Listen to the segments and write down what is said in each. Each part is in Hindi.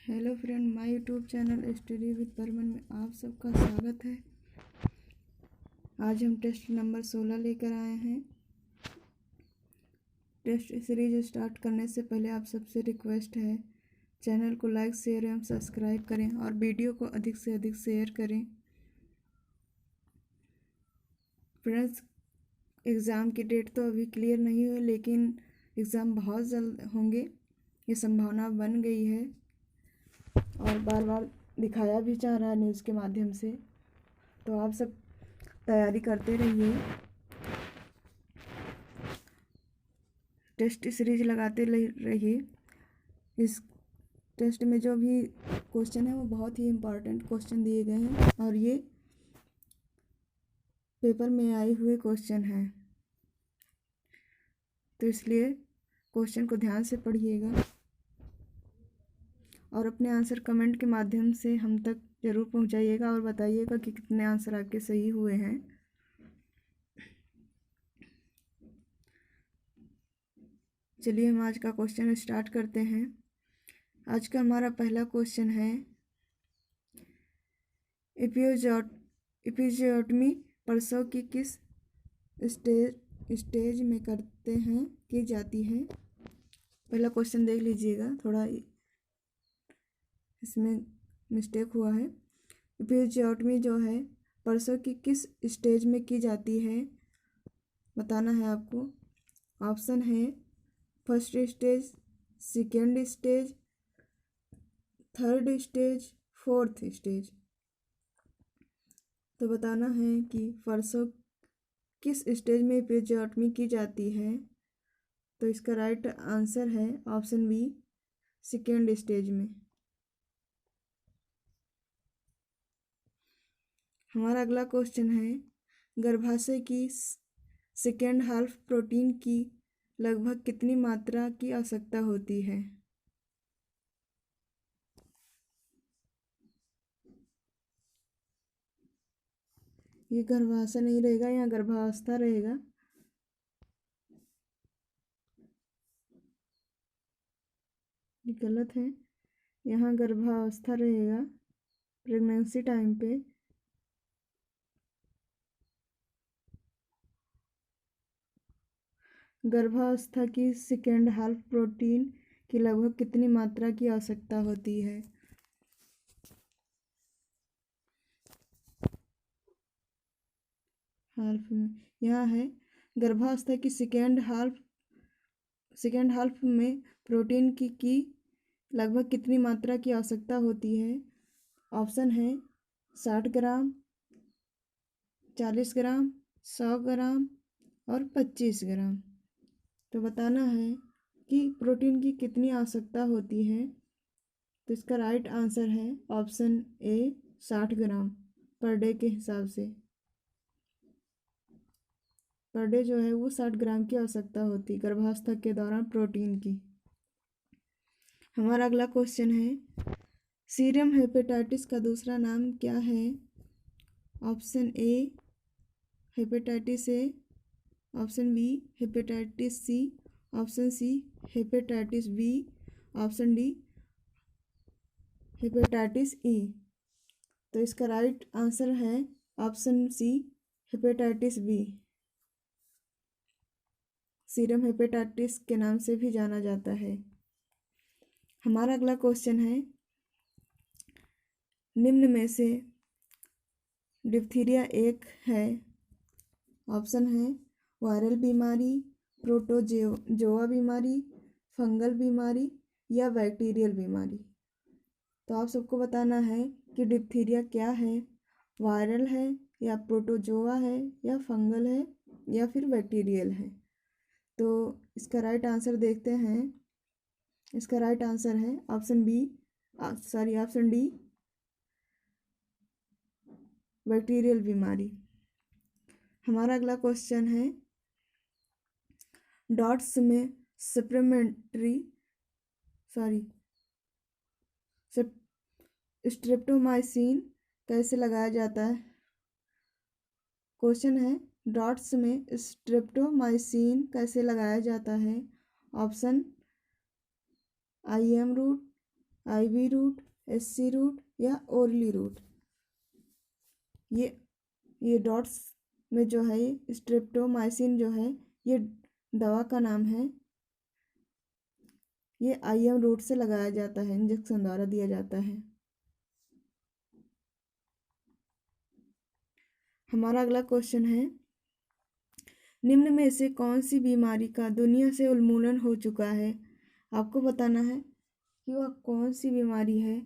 Hello friend, my YouTube channel study with Parman में आप सबका स्वागत है। आज हम टेस्ट नंबर 16 लेकर आए हैं। टेस्ट सीरीज स्टार्ट करने से पहले आप सबसे रिक्वेस्ट है, चैनल को लाइक शेयर एवं सब्सक्राइब करें और वीडियो को अधिक से अधिक शेयर करें। फ्रेंड्स, एग्ज़ाम की डेट तो अभी क्लियर नहीं हुई, लेकिन एग्ज़ाम बहुत जल्द होंगे, ये संभावना बन गई है और बार बार दिखाया भी जा रहा है न्यूज़ के माध्यम से। तो आप सब तैयारी करते रहिए, टेस्ट सीरीज लगाते रहिए। इस टेस्ट में जो भी क्वेश्चन है वो बहुत ही इम्पोर्टेंट क्वेश्चन दिए गए हैं और ये पेपर में आए हुए क्वेश्चन हैं, तो इसलिए क्वेश्चन को ध्यान से पढ़िएगा और अपने आंसर कमेंट के माध्यम से हम तक ज़रूर पहुंचाइएगा और बताइएगा कि कितने आंसर आपके सही हुए हैं। चलिए हम आज का क्वेश्चन स्टार्ट करते हैं। आज का हमारा पहला क्वेश्चन है, एपिज़ोटमी प्रसव की किस स्टेज में की जाती है। पहला क्वेश्चन देख लीजिएगा, थोड़ा इसमें मिस्टेक हुआ है। एपिज़ोटमी जो है प्रसव की किस स्टेज में की जाती है, बताना है आपको। ऑप्शन है first stage, second stage, third stage, fourth stage. तो बताना है कि प्रसव किस स्टेज में एपिज़ोटमी की जाती है। तो इसका राइट आंसर है ऑप्शन बी, सेकेंड स्टेज में। हमारा अगला क्वेश्चन है, गर्भाशय की सेकेंड हाल्फ प्रोटीन की लगभग कितनी मात्रा की आवश्यकता होती है। ये गर्भाशय नहीं रहेगा, यहाँ गर्भावस्था रहेगा। ये गलत है, यहाँ गर्भावस्था रहेगा प्रेगनेंसी टाइम पे। गर्भावस्था की सेकेंड हाल्फ प्रोटीन की लगभग कितनी मात्रा की आवश्यकता होती है। हाल्फ में यहाँ है, गर्भावस्था की सेकेंड हाल्फ में प्रोटीन की लगभग कितनी मात्रा की आवश्यकता होती है। ऑप्शन है 60 ग्राम, 40 ग्राम, 100 ग्राम और 25 ग्राम। तो बताना है कि प्रोटीन की कितनी आवश्यकता होती है। तो इसका राइट आंसर है ऑप्शन ए, 60 ग्राम पर डे के हिसाब से। पर डे जो है वो 60 ग्राम की आवश्यकता होती गर्भावस्था के दौरान प्रोटीन की। हमारा अगला क्वेश्चन है, सीरम हेपेटाइटिस का दूसरा नाम क्या है। Option A hepatitis A, option B hepatitis C, option C hepatitis B, option D hepatitis E. तो इसका राइट आंसर है option C, hepatitis B. Serum hepatitis के नाम से भी जाना जाता है। हमारा अगला क्वेश्चन है, निम्न में से डिप्थीरिया एक है। ऑप्शन है वायरल बीमारी, प्रोटोजोआ बीमारी, फंगल बीमारी या बैक्टीरियल बीमारी। तो आप सबको बताना है कि डिप्थीरिया क्या है, वायरल है या प्रोटोजोआ है या फंगल है या फिर बैक्टीरियल है। तो इसका राइट आंसर देखते हैं। इसका राइट आंसर है ऑप्शन डी, बैक्टीरियल बीमारी। हमारा अगला क्वेश्चन है, डॉट्स में स्ट्रेप्टोमाइसिन कैसे लगाया जाता है। क्वेश्चन है, डॉट्स में स्ट्रेप्टोमाइसिन कैसे लगाया जाता है। Option IM route, IV route, SC route या ओरली रूट। ये डॉट्स में जो है ये स्ट्रेप्टोमाइसिन जो है ये दवा का नाम है। ये आईएम रूट से लगाया जाता है, इंजेक्शन द्वारा दिया जाता है। हमारा अगला क्वेश्चन है, निम्न में से कौन सी बीमारी का दुनिया से उन्मूलन हो चुका है। आपको बताना है कि वह कौन सी बीमारी है।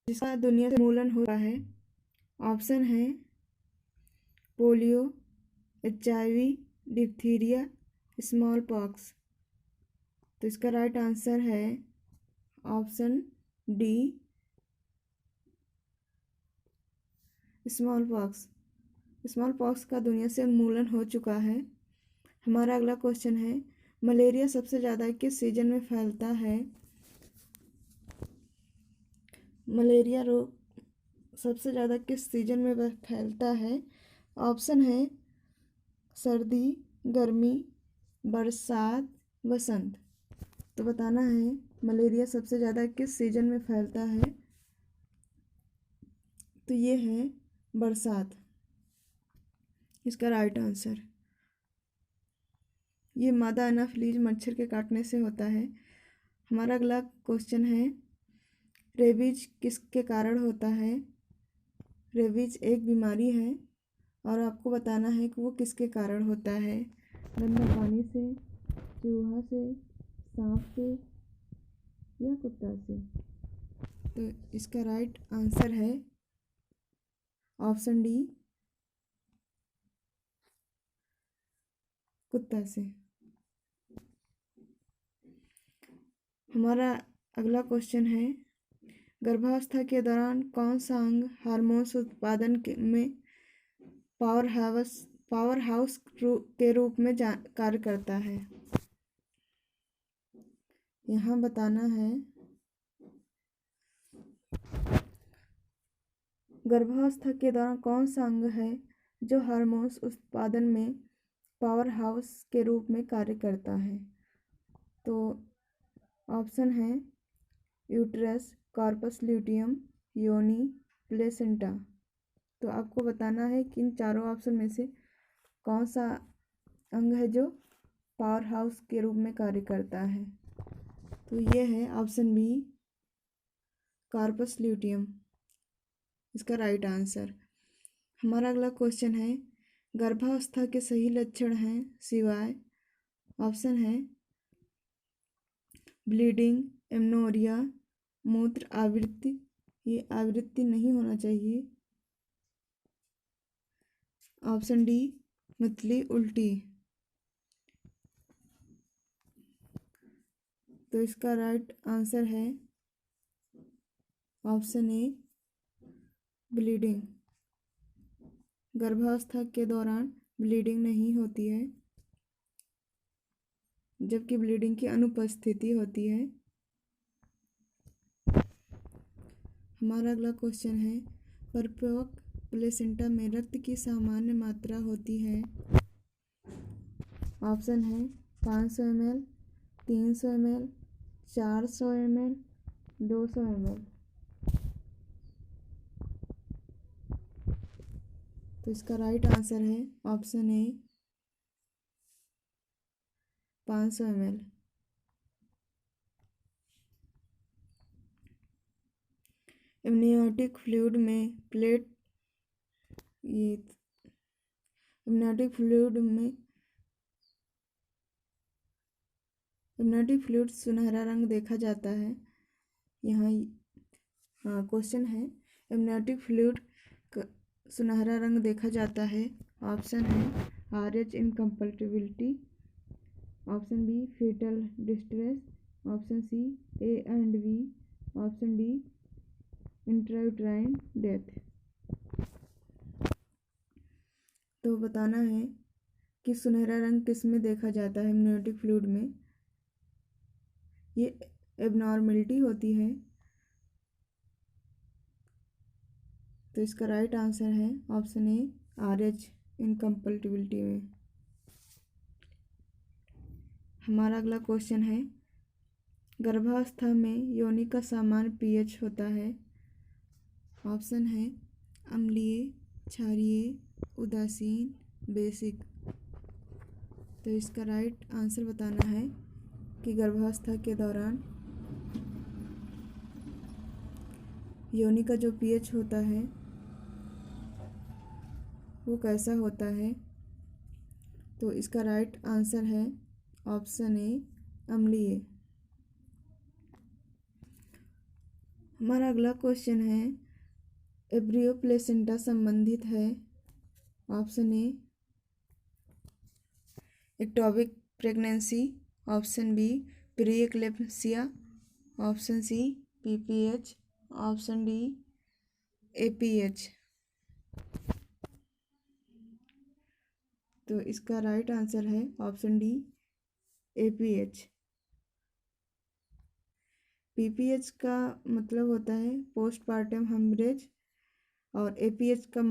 जिसका दुनिया से उन्मूलन हो रहा है। ऑप्शन है polio, HIV, diphtheria, small pox. तो इसका राइट आंसर है option D, small pox. Small pox का दुनिया से उन्मूलन हो चुका है। हमारा अगला क्वेश्चन है, मलेरिया सबसे ज़्यादा किस सीजन में फैलता है। मलेरिया रोग सबसे ज़्यादा किस सीजन में फैलता है। ऑप्शन है सर्दी, गर्मी, बरसात, बसंत। तो बताना है मलेरिया सबसे ज़्यादा किस सीजन में फैलता है। तो ये है बरसात, इसका राइट आंसर। ये मादा एनाफिलीज मच्छर के काटने से होता है। हमारा अगला क्वेश्चन है, रेबीज किसके कारण होता है। रेबीज एक बीमारी है और आपको बताना है कि वो किसके कारण होता है। गंदा पानी से, चूहा से, सांप से या कुत्ता से। तो इसका राइट आंसर है ऑप्शन डी, कुत्ता से। हमारा अगला क्वेश्चन है, गर्भावस्था के दौरान कौन सा अंग हार्मोन्स उत्पादन में पावर हाउस के रूप में कार्य करता है। यहाँ बताना है गर्भावस्था के दौरान कौन सा अंग है जो हार्मोन्स उत्पादन में पावर हाउस के रूप में कार्य करता है। तो ऑप्शन है यूट्रस, कॉर्पस ल्यूटियम, योनि, प्लेसेंटा। तो आपको बताना है कि इन चारों ऑप्शन में से कौन सा अंग है जो पावर हाउस के रूप में कार्य करता है। तो ये है ऑप्शन बी, कॉर्पस ल्यूटियम, इसका राइट आंसर। हमारा अगला क्वेश्चन है, गर्भावस्था के सही लक्षण हैं सिवाय। ऑप्शन है ब्लीडिंग, एमनोरिया, मूत्र आवृत्ति। ये आवृत्ति नहीं होना चाहिए। ऑप्शन डी, मतली उल्टी। तो इसका राइट आंसर है ऑप्शन ए, ब्लीडिंग। गर्भावस्था के दौरान ब्लीडिंग नहीं होती है, जबकि ब्लीडिंग की अनुपस्थिति होती है। हमारा अगला क्वेश्चन है, परिपक्व प्लेसेंटा में रक्त की सामान्य मात्रा होती है। ऑप्शन है 500 ml, 300 ml, 400 ml, 200 ml। तो इसका राइट आंसर है ऑप्शन ए, 500 ml। एमनियोटिक फ्लूइड में एमनियोटिक फ्लूइड सुनहरा रंग देखा जाता है। यहाँ हाँ क्वेश्चन है, एमनियोटिक फ्लूइड सुनहरा रंग देखा जाता है। ऑप्शन है RH incompatibility, option B fetal distress, option C A and B, option D intrauterine death. तो बताना है कि सुनहरा रंग किस में देखा जाता है एमनियोटिक फ्लूइड में। ये एबनॉर्मेलिटी होती है। तो इसका राइट आंसर है ऑप्शन ए, RH इनकम्पैटिबिलिटी में। हमारा अगला क्वेश्चन है, गर्भावस्था में योनि का सामान्य पीएच होता है। ऑप्शन है अम्लीय, क्षारीय, उदासीन, बेसिक। तो इसका राइट आंसर बताना है कि गर्भावस्था के दौरान योनि का जो पीएच होता है वो कैसा होता है। तो इसका राइट आंसर है ऑप्शन ए, अम्लीय। हमारा अगला क्वेश्चन है, एब्रियो प्लेसेंटा संबंधित है। Option A, ectopic pregnancy. Option B, pre eclampsia. Option C, PPH. Option D, APH. तो इसका राइट आंसर है ऑप्शन डी, एपीएच। पीपीएच का मतलब होता है पोस्टपार्टम हेमरेज और एपीएच का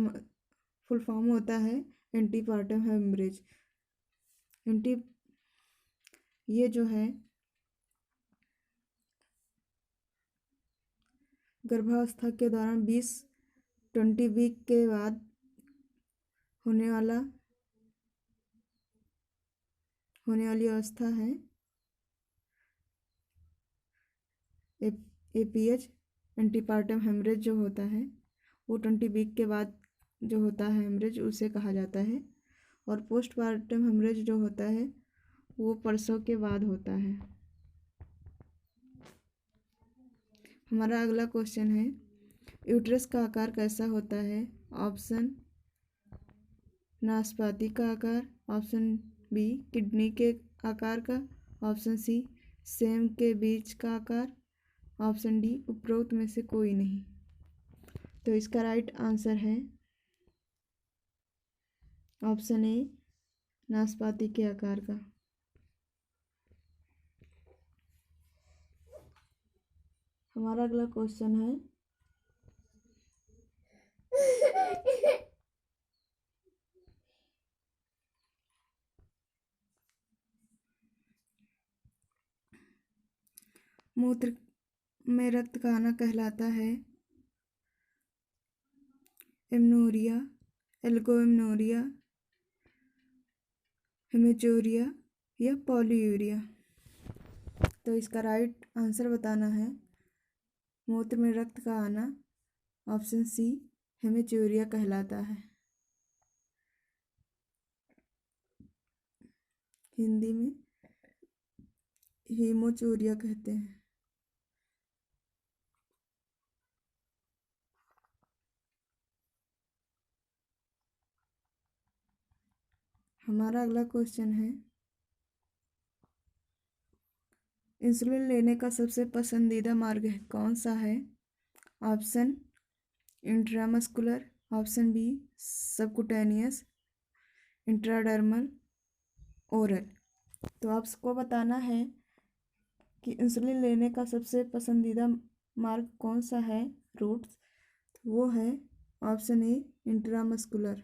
फुल फॉर्म होता है एंटीपार्टम हेमरेज। ये जो है गर्भावस्था के दौरान 20 वीक के बाद होने वाली अवस्था है। एपीएच एंटीपार्टम हेमरेज जो होता है वो 20 वीक के बाद जो होता है हेमरेज उसे कहा जाता है, और पोस्टपार्टम हेमरेज जो होता है वो प्रसव के बाद होता है। हमारा अगला क्वेश्चन है, यूट्रस का आकार कैसा होता है। ऑप्शन नाशपाती का आकार। ऑप्शन बी, किडनी के आकार का। ऑप्शन सी, सेम के बीज का आकार। ऑप्शन डी, उपरोक्त में से कोई नहीं। तो इसका राइट आंसर है ऑप्शन ए, नाशपाती के आकार का। हमारा अगला क्वेश्चन है, मूत्र में रक्त का आना कहलाता है एमनोरिया, एल्गोएमनोरिया, हेमेचूरिया या पॉलीयूरिया। तो इसका राइट आंसर बताना है मूत्र में रक्त का आना। ऑप्शन सी, हेमेचूरिया कहलाता है। हिंदी में हीमोचूरिया कहते हैं। हमारा अगला क्वेश्चन है, इंसुलिन लेने का सबसे पसंदीदा मार्ग है कौन सा है। Option intramuscular. Option B, subcutaneous, intradermal, oral. तो आपको बताना है कि इंसुलिन लेने का सबसे पसंदीदा मार्ग कौन सा है, रूट्स। वो है ऑप्शन ए, इंट्रामस्कुलर।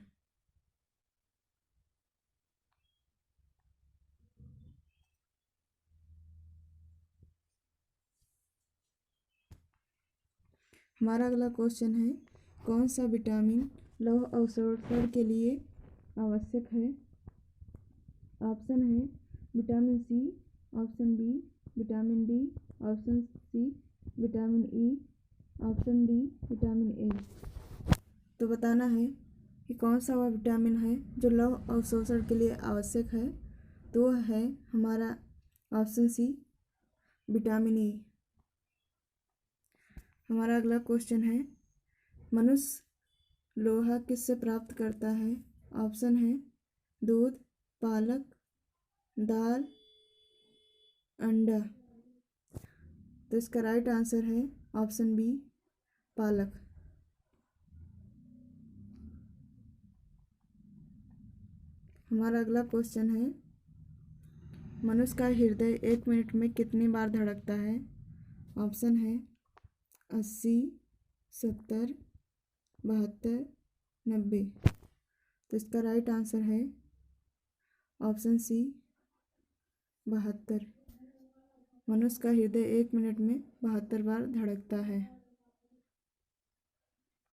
हमारा अगला क्वेश्चन है, कौन सा विटामिन लौह अवशोषण के लिए आवश्यक है। ऑप्शन है vitamin C. Option B, vitamin D. Option C, vitamin E. Option D, vitamin A. तो बताना है कि कौन सा वह विटामिन है जो लौह अवशोषण के लिए आवश्यक है। तो है हमारा ऑप्शन सी, विटामिन ई। हमारा अगला क्वेश्चन है, मनुष्य लोहा किससे प्राप्त करता है। ऑप्शन है दूध, पालक, दाल, अंडा। तो इसका राइट आंसर है ऑप्शन बी, पालक। हमारा अगला क्वेश्चन है, मनुष्य का हृदय 1 मिनट में कितनी बार धड़कता है। ऑप्शन है 80, 70, 72, 90। तो इसका राइट आंसर है ऑप्शन सी, 72। मनुष्य का हृदय 1 मिनट में 72 बार धड़कता है।